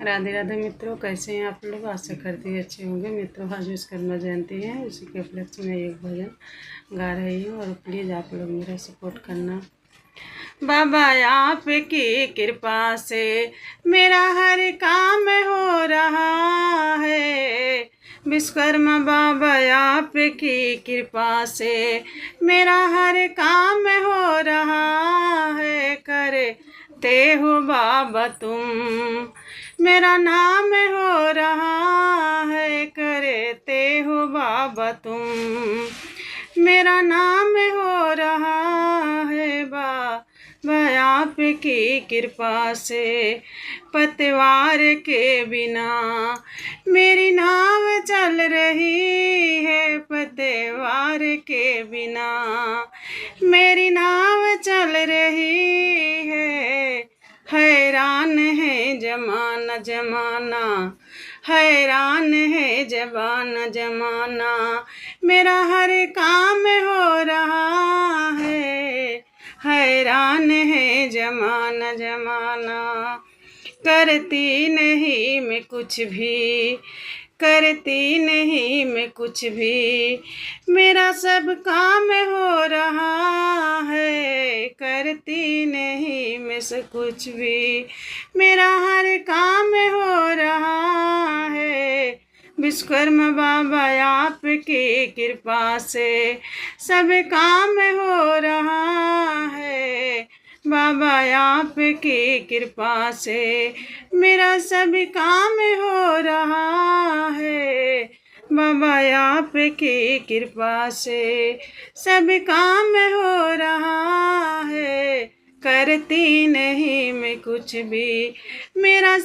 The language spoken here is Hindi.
राधे राधे मित्रों, कैसे हैं आप लोग। आशा करती हैं अच्छे होंगे। मित्रों, आज विश्वकर्मा जयंती है, उसी के उपलक्ष्य में एक भजन गा रही हूँ और प्लीज़ आप लोग मेरा सपोर्ट करना। बाबा आपकी कृपा से मेरा हर काम हो रहा है। विश्वकर्मा बाबा आपकी कृपा से मेरा हर काम हो रहा है। करते हो बाबा तुम मेरा नाम हो रहा है। करते हो बाबा तुम मेरा नाम हो रहा है। बाबा आपकी कृपा से पतवार के बिना मेरी नाव चल रही है। पतवार के बिना मेरी नाव चल रही है। हैरान है जमाना जमाना, हैरान है जमाना जमाना, मेरा हर काम हो रहा है। हैरान है जमाना जमाना, करती नहीं मैं कुछ भी, करती नहीं मैं कुछ भी, मेरा सब काम हो रहा है। करती नहीं मैं से कुछ भी, मेरा हर काम हो रहा है। विश्वकर्मा बाबा आपकी कृपा से सब काम हो रहा है। बाबा आपकी कृपा से मेरा सब काम हो रहा है। बाबा आपकी कृपा से सब काम हो रहा है। करती नहीं मैं कुछ भी, मेरा